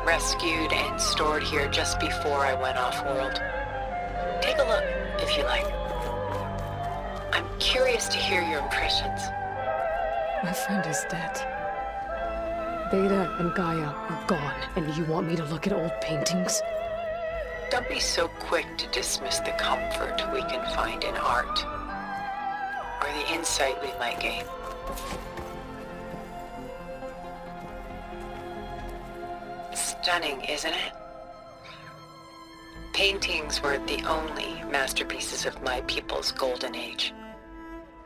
rescued and stored here just before I went off-world. Take a look, if you like. I'm curious to hear your impressions. My friend is dead. Beta and Gaia are gone, and you want me to look at old paintings? Don't be so quick to dismiss the comfort we can find in art, or the insight we might gain. Stunning, isn't it? Paintings were the only masterpieces of my people's golden age.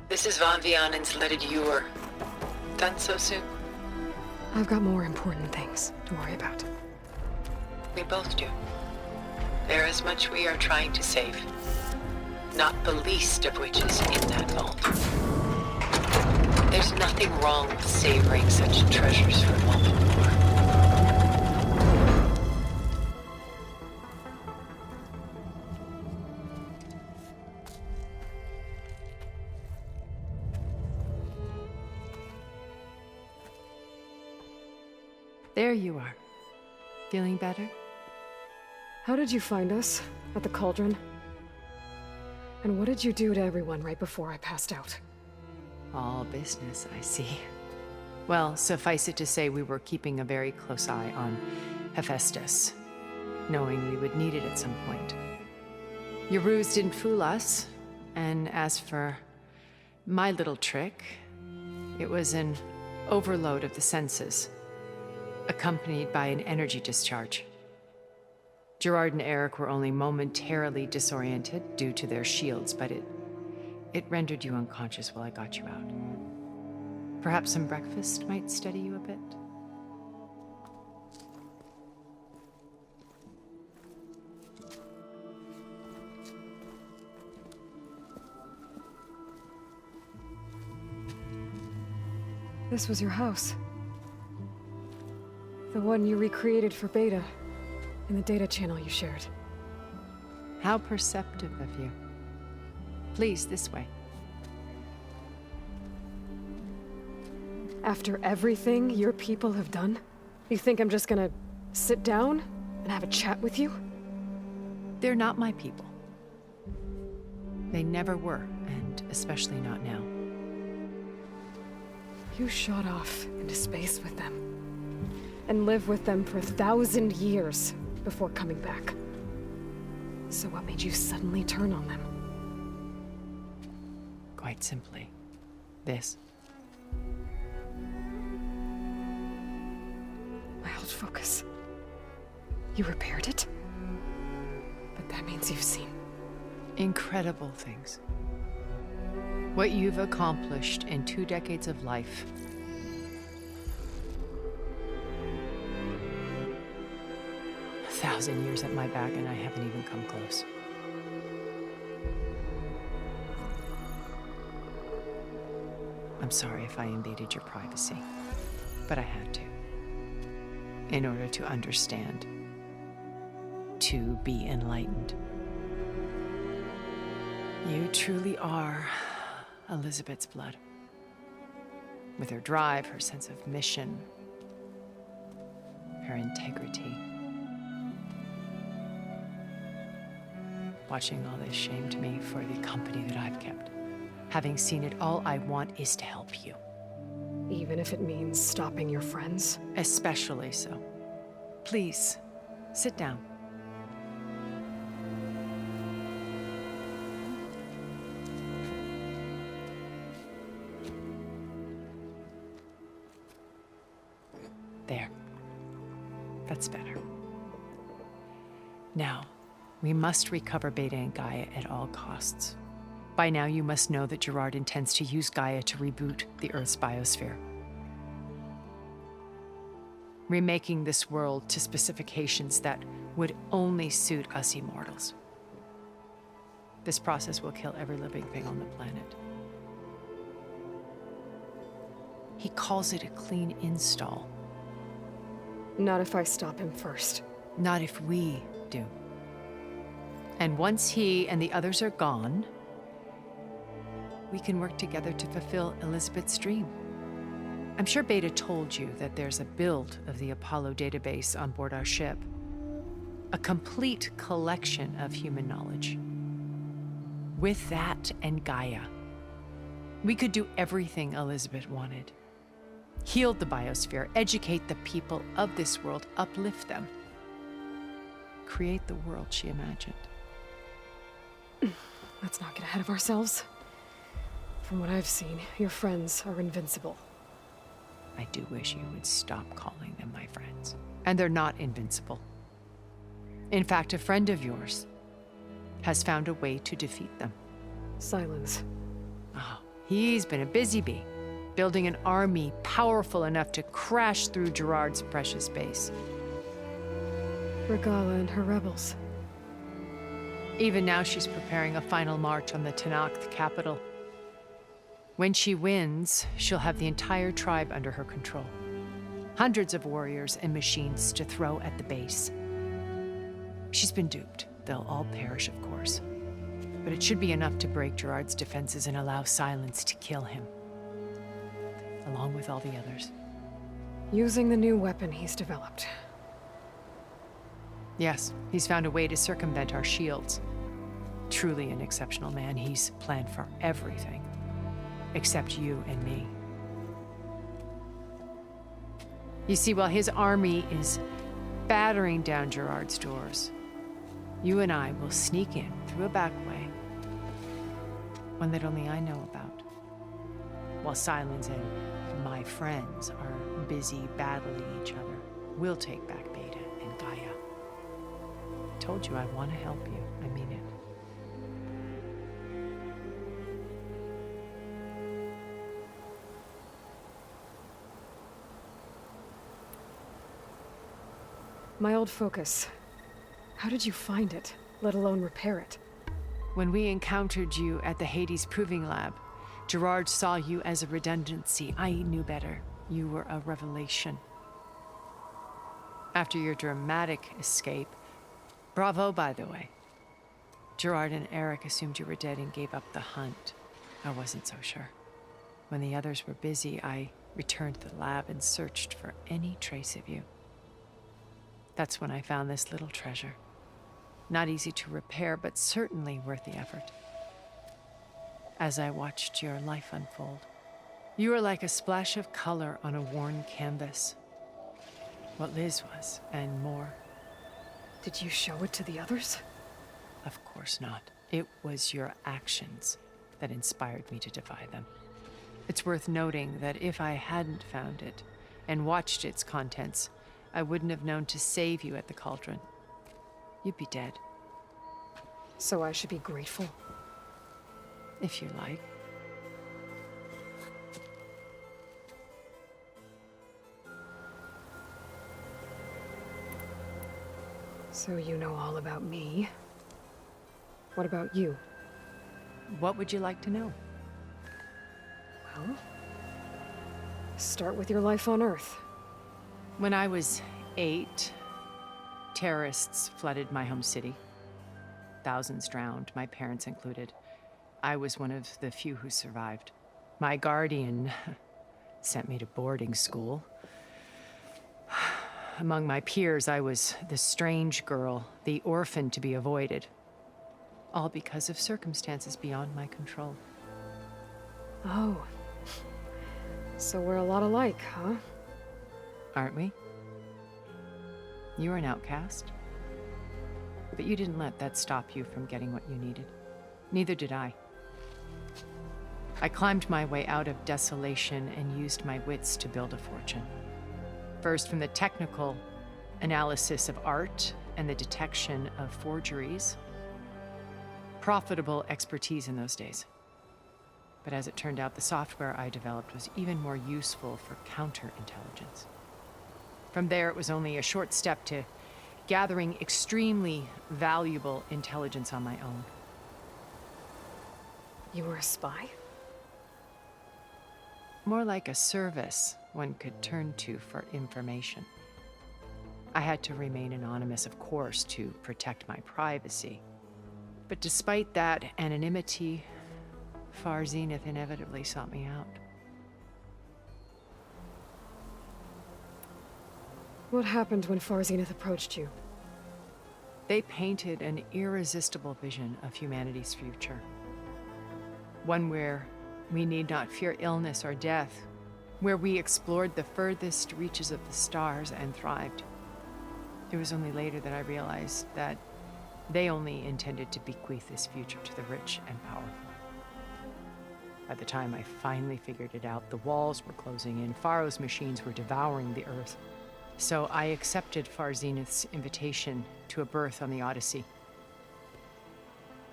This is Von Vianen's Leaded Ewer. Done so soon? I've got more important things to worry about. We both do. There is much we are trying to save. Not the least of which is in that vault. There's nothing wrong with savoring such treasures for a moment more. There you are. Feeling better? How did you find us? At the cauldron? And what did you do to everyone right before I passed out? All business, I see. Well, suffice it to say we were keeping a very close eye on Hephaestus, knowing we would need it at some point. Your ruse didn't fool us, and as for my little trick, it was an overload of the senses, accompanied by an energy discharge. Gerard and Eric were only momentarily disoriented due to their shields, but it rendered you unconscious while I got you out. Perhaps some breakfast might steady you a bit? This was your house. The one you recreated for Beta, in the data channel you shared. How perceptive of you. Please, this way. After everything your people have done, you think I'm just gonna sit down and have a chat with you? They're not my people. They never were, and especially not now. You shot off into space with them, and lived with them for 1,000 years before coming back. So what made you suddenly turn on them? Quite simply, this. My old focus. You repaired it? But that means you've seen Incredible things. What you've accomplished in 2 decades of life. A 1,000 years at my back and I haven't even come close. I'm sorry if I invaded your privacy, but I had to. In order to understand. To be enlightened. You truly are Elizabeth's blood. With her drive, her sense of mission, her integrity. Watching all this shamed me for the company that I've kept. Having seen it, all I want is to help you. even if it means stopping your friends? Especially so. Please, sit down. There. That's better. Now, we must recover Beta and Gaia at all costs. By now, you must know that Gerard intends to use Gaia to reboot the Earth's biosphere. Remaking this world to specifications that would only suit us immortals. This process will kill every living thing on the planet. He calls it a clean install. Not if I stop him first. Not if we do. And once he and the others are gone, we can work together to fulfill Elizabeth's dream. I'm sure Beta told you that there's a build of the Apollo database on board our ship. A complete collection of human knowledge. With that and Gaia, we could do everything Elizabeth wanted. Heal the biosphere, educate the people of this world, uplift them. Create the world she imagined. Let's not get ahead of ourselves. From what I've seen, your friends are invincible. I do wish you would stop calling them my friends. And they're not invincible. In fact, a friend of yours has found a way to defeat them. Silence. Oh, he's been a busy bee, building an army powerful enough to crash through Gerard's precious base. Regala and her rebels. Even now she's preparing a final march on the Tenakth capital. When she wins, she'll have the entire tribe under her control. Hundreds of warriors and machines to throw at the base. She's been duped. They'll all perish, of course. But it should be enough to break Gerard's defenses and allow Silence to kill him. Along with all the others. Using the new weapon he's developed. Yes, he's found a way to circumvent our shields. Truly an exceptional man. He's planned for everything. Except you and me. You see, while his army is battering down Gerard's doors, you and I will sneak in through a back way. One that only I know about. While Silence and my friends are busy battling each other, we'll take back Beta and Gaia. Told you I want to help you. I mean it. My old focus. How did you find it, let alone repair it? When we encountered you at the Hades Proving Lab, Gerard saw you as a redundancy. I knew better. You were a revelation. After your dramatic escape, bravo, by the way. Gerard and Eric assumed you were dead and gave up the hunt. I wasn't so sure. When the others were busy, I returned to the lab and searched for any trace of you. That's when I found this little treasure. Not easy to repair, but certainly worth the effort. As I watched your life unfold, you were like a splash of color on a worn canvas. What Liz was, and more. Did you show it to the others? Of course not. It was your actions that inspired me to defy them. It's worth noting that if I hadn't found it and watched its contents, I wouldn't have known to save you at the cauldron. You'd be dead. So I should be grateful? If you like. So you know all about me. What about you? What would you like to know? Well, start with your life on Earth. When I was 8, terrorists flooded my home city. Thousands drowned, my parents included. I was one of the few who survived. My guardian sent me to boarding school. Among my peers, I was the strange girl, the orphan to be avoided. All because of circumstances beyond my control. Oh. So we're a lot alike, huh? Aren't we? You were an outcast. But you didn't let that stop you from getting what you needed. Neither did I. I climbed my way out of desolation and used my wits to build a fortune. First, from the technical analysis of art and the detection of forgeries. Profitable expertise in those days. But as it turned out, the software I developed was even more useful for counterintelligence. From there, it was only a short step to gathering extremely valuable intelligence on my own. You were a spy? More like a service one could turn to for information. I had to remain anonymous, of course, to protect my privacy. But despite that anonymity, Far Zenith inevitably sought me out. What happened when Far Zenith approached you? They painted an irresistible vision of humanity's future. One where we need not fear illness or death, where we explored the furthest reaches of the stars and thrived. It was only later that I realized that they only intended to bequeath this future to the rich and powerful. By the time I finally figured it out, the walls were closing in, Pharaoh's machines were devouring the earth. So I accepted Far Zenith's invitation to a berth on the Odyssey.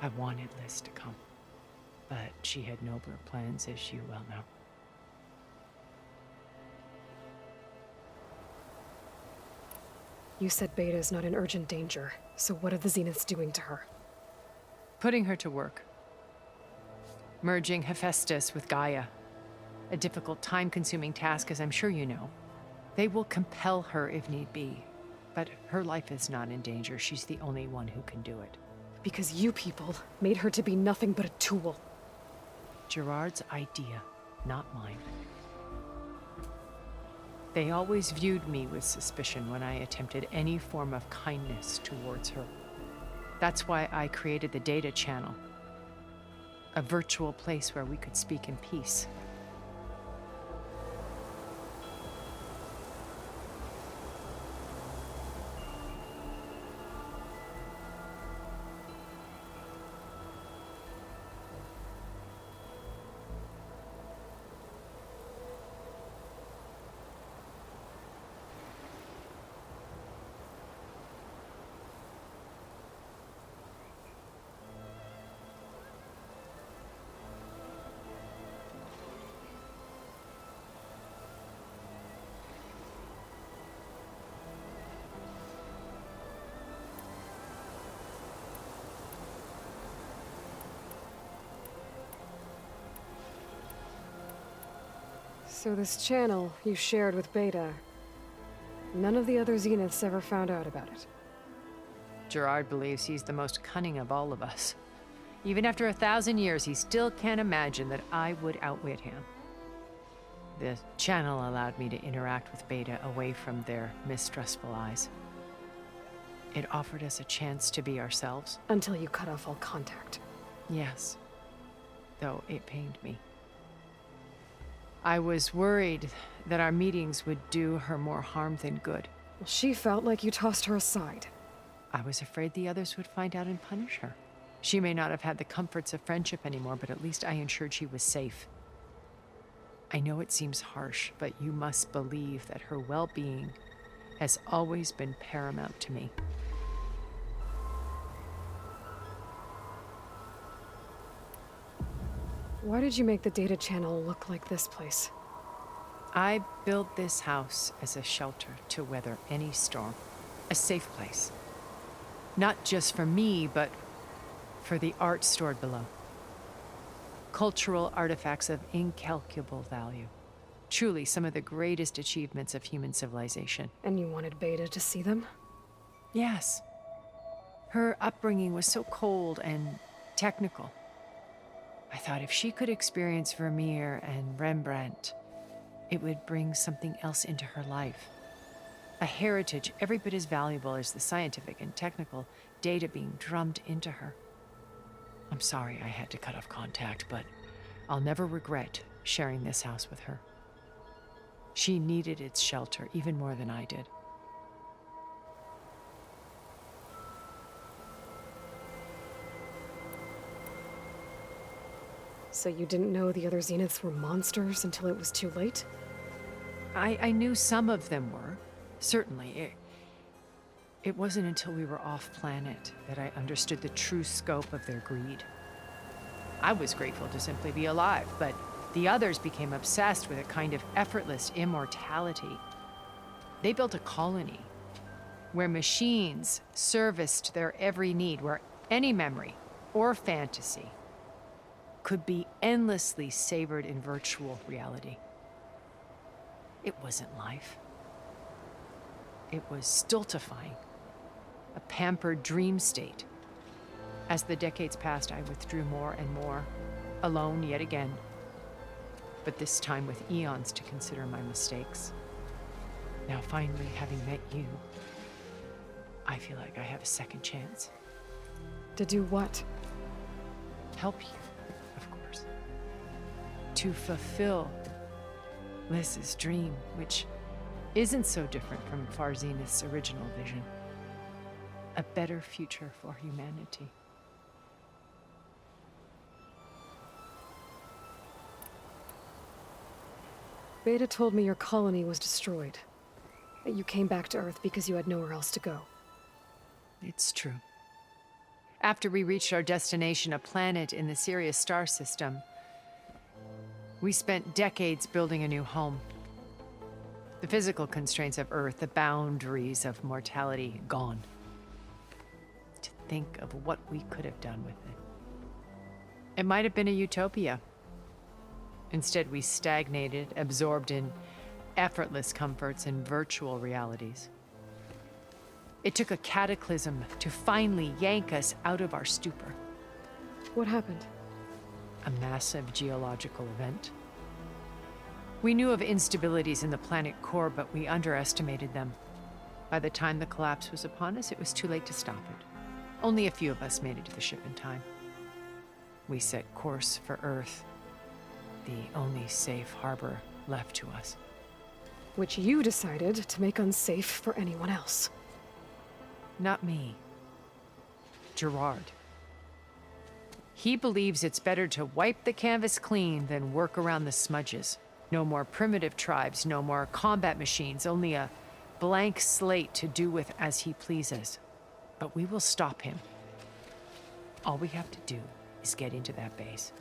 I wanted Liz to come, but she had nobler plans, as you well know. You said Beta's not in urgent danger, so what are the Zeniths doing to her? Putting her to work. Merging Hephaestus with Gaia. A difficult, time-consuming task, as I'm sure you know. They will compel her if need be, but her life is not in danger. She's the only one who can do it. Because you people made her to be nothing but a tool. Gerard's idea, not mine. They always viewed me with suspicion when I attempted any form of kindness towards her. That's why I created the data channel. A virtual place where we could speak in peace. So this channel you shared with Beta, none of the other Zeniths ever found out about it. Gerard believes he's the most cunning of all of us. Even after 1,000 years, he still can't imagine that I would outwit him. The channel allowed me to interact with Beta away from their mistrustful eyes. It offered us a chance to be ourselves. Until you cut off all contact. Yes, though it pained me. I was worried that our meetings would do her more harm than good. Well, she felt like you tossed her aside. I was afraid the others would find out and punish her. She may not have had the comforts of friendship anymore, but at least I ensured she was safe. I know it seems harsh, but you must believe that her well-being has always been paramount to me. Why did you make the data channel look like this place? I built this house as a shelter to weather any storm. A safe place. Not just for me, but for the art stored below. Cultural artifacts of incalculable value. Truly some of the greatest achievements of human civilization. And you wanted Beta to see them? Yes. Her upbringing was so cold and technical. I thought if she could experience Vermeer and Rembrandt, it would bring something else into her life. A heritage every bit as valuable as the scientific and technical data being drummed into her. I'm sorry I had to cut off contact, but I'll never regret sharing this house with her. She needed its shelter even more than I did. So you didn't know the other Zeniths were monsters until it was too late? I knew some of them were, certainly. It wasn't until we were off-planet that I understood the true scope of their greed. I was grateful to simply be alive, but the others became obsessed with a kind of effortless immortality. They built a colony where machines serviced their every need, where any memory or fantasy could be endlessly savored in virtual reality. It wasn't life. It was stultifying, a pampered dream state. As the decades passed, I withdrew more and more, alone yet again, but this time with eons to consider my mistakes. Now, finally, having met you, I feel like I have a second chance. To do what? Help you, of course. To fulfill Liz's dream, which isn't so different from Farzenith's original vision. A better future for humanity. Beta told me your colony was destroyed. That you came back to Earth because you had nowhere else to go. It's true. After we reached our destination, a planet in the Sirius star system, we spent decades building a new home. The physical constraints of Earth, the boundaries of mortality, gone. To think of what we could have done with it. It might have been a utopia. Instead, we stagnated, absorbed in effortless comforts and virtual realities. It took a cataclysm to finally yank us out of our stupor. What happened? A massive geological event. We knew of instabilities in the planet core, but we underestimated them. By the time the collapse was upon us, it was too late to stop it. Only a few of us made it to the ship in time. We set course for Earth, the only safe harbor left to us. Which you decided to make unsafe for anyone else. Not me. Gerard. He believes it's better to wipe the canvas clean than work around the smudges. No more primitive tribes, no more combat machines, only a blank slate to do with as he pleases. But we will stop him. All we have to do is get into that base.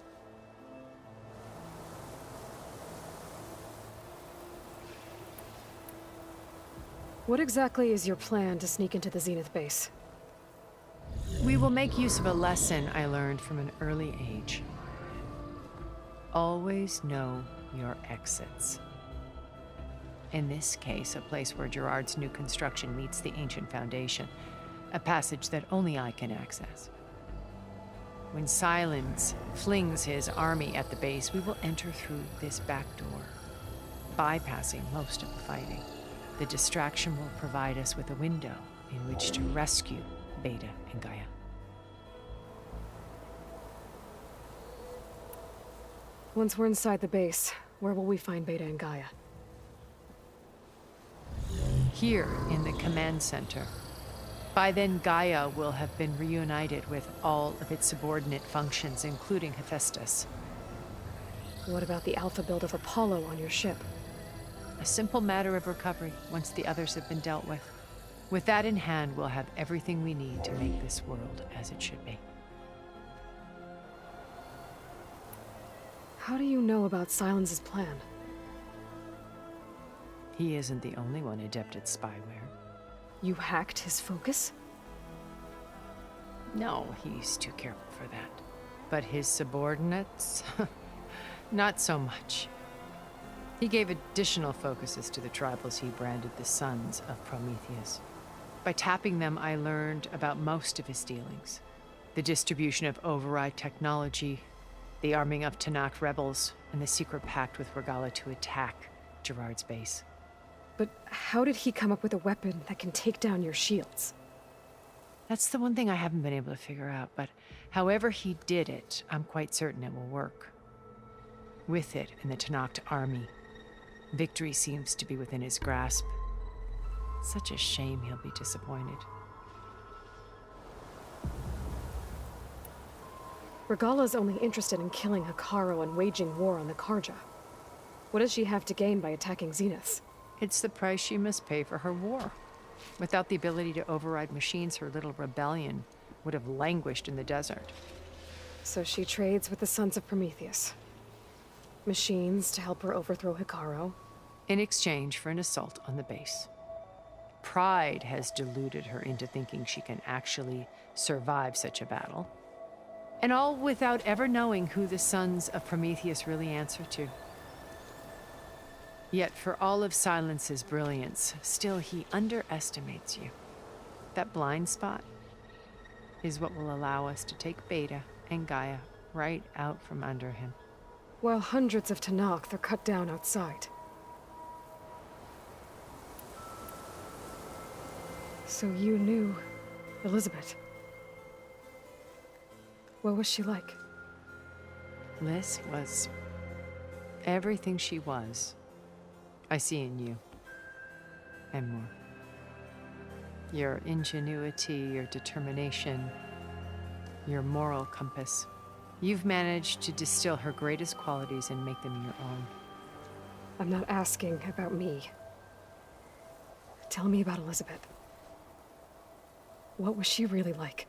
What exactly is your plan to sneak into the Zenith base? We will make use of a lesson I learned from an early age. Always know your exits. In this case, a place where Gerard's new construction meets the ancient foundation, a passage that only I can access. When Silence flings his army at the base, we will enter through this back door, bypassing most of the fighting. The distraction will provide us with a window in which to rescue Beta and Gaia. Once we're inside the base, where will we find Beta and Gaia? Here in the command center. By then, Gaia will have been reunited with all of its subordinate functions, including Hephaestus. What about the alpha build of Apollo on your ship? A simple matter of recovery once the others have been dealt with. With that in hand, we'll have everything we need to make this world as it should be. How do you know about Silence's plan? He isn't the only one adept at spyware. You hacked his focus? No, he's too careful for that. But his subordinates? Not so much. He gave additional focuses to the tribals he branded the Sons of Prometheus. By tapping them, I learned about most of his dealings. The distribution of override technology, the arming of Tanakh rebels, and the secret pact with Regala to attack Gerard's base. But how did he come up with a weapon that can take down your shields? That's the one thing I haven't been able to figure out, but however he did it, I'm quite certain it will work. With it and the Tanakh army, victory seems to be within his grasp. Such a shame he'll be disappointed. Regala's only interested in killing Hekarro and waging war on the Karja. What does she have to gain by attacking Zeniths? It's the price she must pay for her war. Without the ability to override machines, her little rebellion would have languished in the desert. So she trades with the Sons of Prometheus. Machines to help her overthrow Hekarro. In exchange for an assault on the base. Pride has deluded her into thinking she can actually survive such a battle. And all without ever knowing who the Sons of Prometheus really answer to. Yet for all of Silence's brilliance, still he underestimates you. That blind spot is what will allow us to take Beta and Gaia right out from under him. While hundreds of Tanakh are cut down outside. So you knew Elizabeth. What was she like? Liz was everything she was. I see in you. And more. Your ingenuity, your determination, your moral compass. You've managed to distill her greatest qualities and make them your own. I'm not asking about me. Tell me about Elizabeth. What was she really like?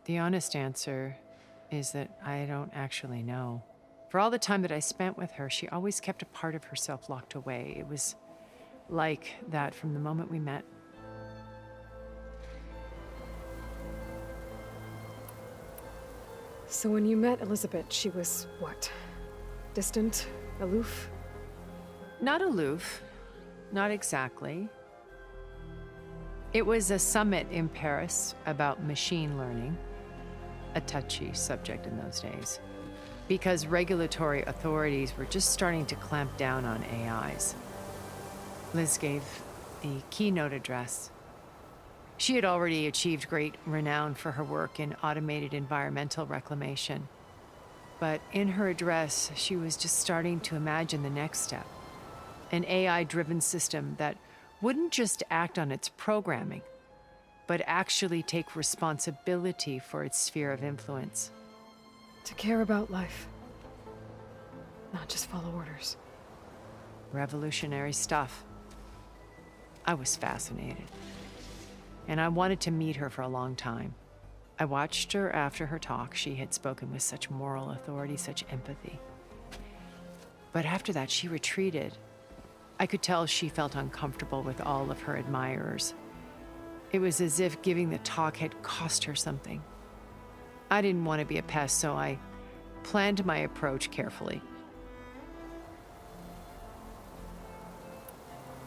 The honest answer is that I don't actually know. For all the time that I spent with her, she always kept a part of herself locked away. It was like that from the moment we met. So when you met Elizabeth, she was what? Distant? Aloof? Not aloof. Not exactly. It was a summit in Paris about machine learning, a touchy subject in those days, because regulatory authorities were just starting to clamp down on AIs. Liz gave the keynote address. She had already achieved great renown for her work in automated environmental reclamation. But in her address, she was just starting to imagine the next step, an AI-driven system that wouldn't just act on its programming, but actually take responsibility for its sphere of influence. To care about life. Not just follow orders. Revolutionary stuff. I was fascinated. And I wanted to meet her for a long time. I watched her after her talk. She had spoken with such moral authority, such empathy. But after that, she retreated. I could tell she felt uncomfortable with all of her admirers. It was as if giving the talk had cost her something. I didn't want to be a pest, so I planned my approach carefully.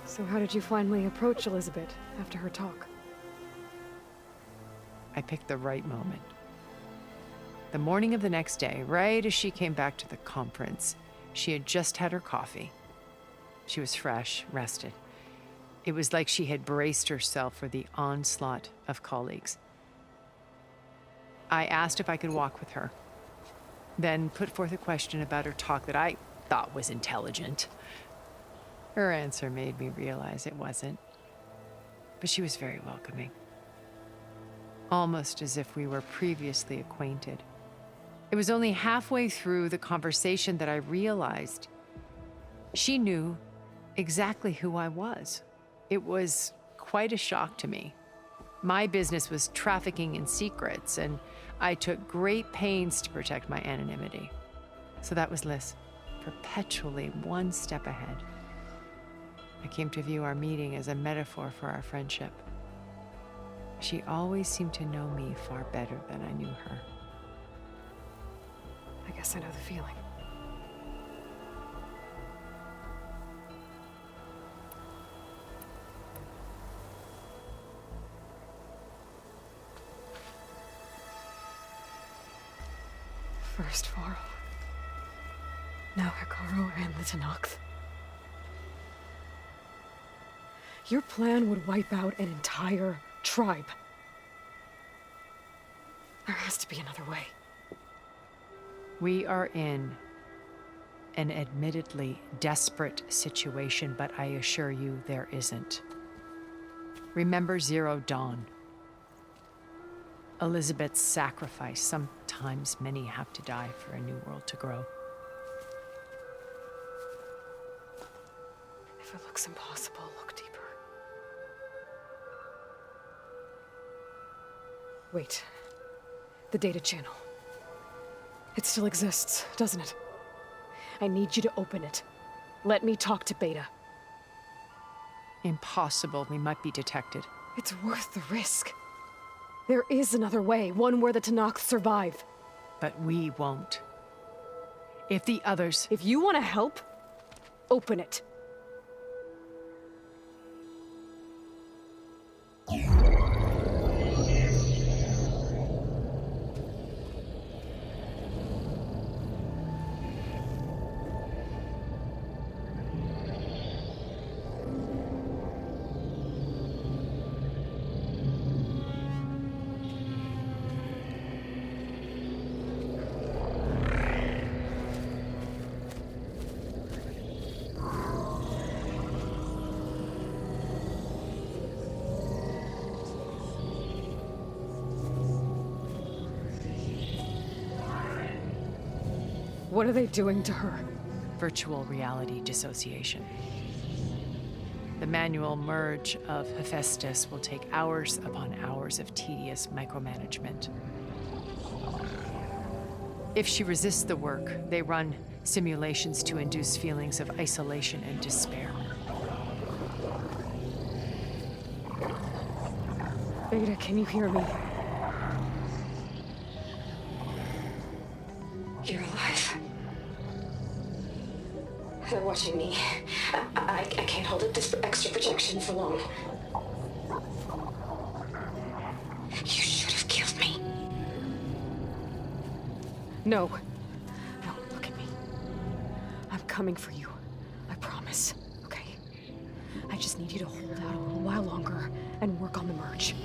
So how did you finally approach Elizabeth after her talk? I picked the right moment. The morning of the next day, right as she came back to the conference, she had just had her coffee. She was fresh, rested. It was like she had braced herself for the onslaught of colleagues. I asked if I could walk with her, then put forth a question about her talk that I thought was intelligent. Her answer made me realize it wasn't, but she was very welcoming. Almost as if we were previously acquainted. It was only halfway through the conversation that I realized she knew exactly who I was. It was quite a shock to me. My business was trafficking in secrets, and I took great pains to protect my anonymity. So that was Liz, perpetually one step ahead. I came to view our meeting as a metaphor for our friendship. She always seemed to know me far better than I knew her. I guess I know the feeling. First Varl. Now Hikaru and the Tenakth. Your plan would wipe out an entire tribe. There has to be another way. We are in an admittedly desperate situation, but I assure you there isn't. Remember Zero Dawn. Elizabeth's sacrifice. Sometimes many have to die for a new world to grow. If it looks impossible, look deeper. Wait. The data channel. It still exists, doesn't it? I need you to open it. Let me talk to Beta. Impossible. We might be detected. It's worth the risk. There is another way, one where the Tenakth survive. But we won't. If the others... If you want to help, open it. What are they doing to her? Virtual reality dissociation. The manual merge of Hephaestus will take hours upon hours of tedious micromanagement. If she resists the work, they run simulations to induce feelings of isolation and despair. Beta, can you hear me? You're alive. They're watching me. I can't hold up this extra projection for long. You should have killed me. No. No, look at me. I'm coming for you. I promise, okay? I just need you to hold out a little while longer and work on the merge.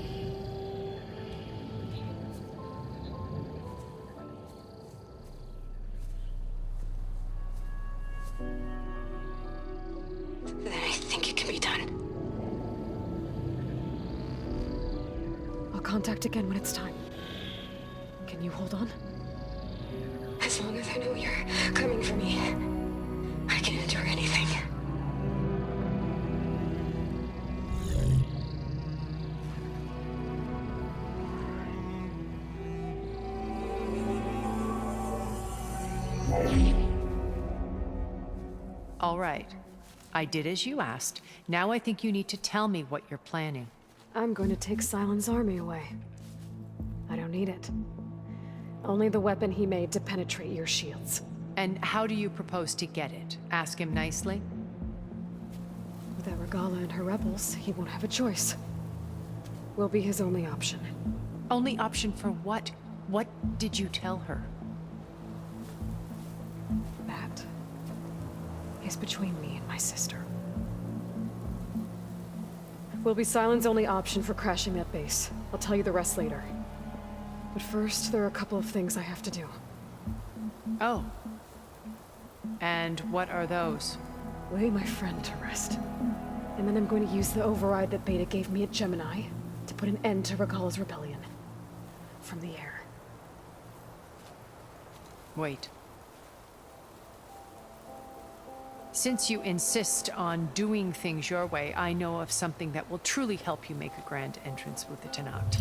Then I think it can be done. I'll contact again when it's time. Can you hold on? As long as I know you're coming for me, I can endure anything. All right. I did as you asked. Now I think you need to tell me what you're planning. I'm going to take Silent's army away. I don't need it. Only the weapon he made to penetrate your shields. And how do you propose to get it? Ask him nicely? Without Regala and her rebels, he won't have a choice. We'll be his only option. Only option for what? What did you tell her? That is between me and my sister. Will be Silent's only option for crashing that base. I'll tell you the rest later. But first, there are a couple of things I have to do. Oh. And what are those? Lay my friend to rest. And then I'm going to use the override that Beta gave me at Gemini to put an end to Regala's rebellion. From the air. Wait. Since you insist on doing things your way, I know of something that will truly help you make a grand entrance with the Tenakth.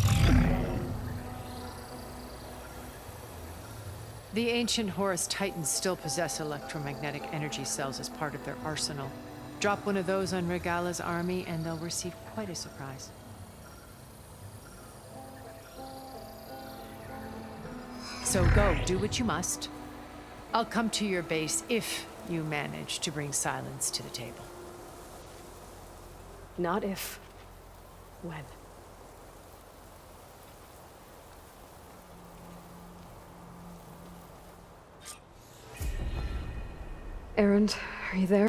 The ancient Horus Titans still possess electromagnetic energy cells as part of their arsenal. Drop one of those on Regala's army and they'll receive quite a surprise. So go, do what you must. I'll come to your base if you manage to bring silence to the table. Not if. When. Erend, are you there?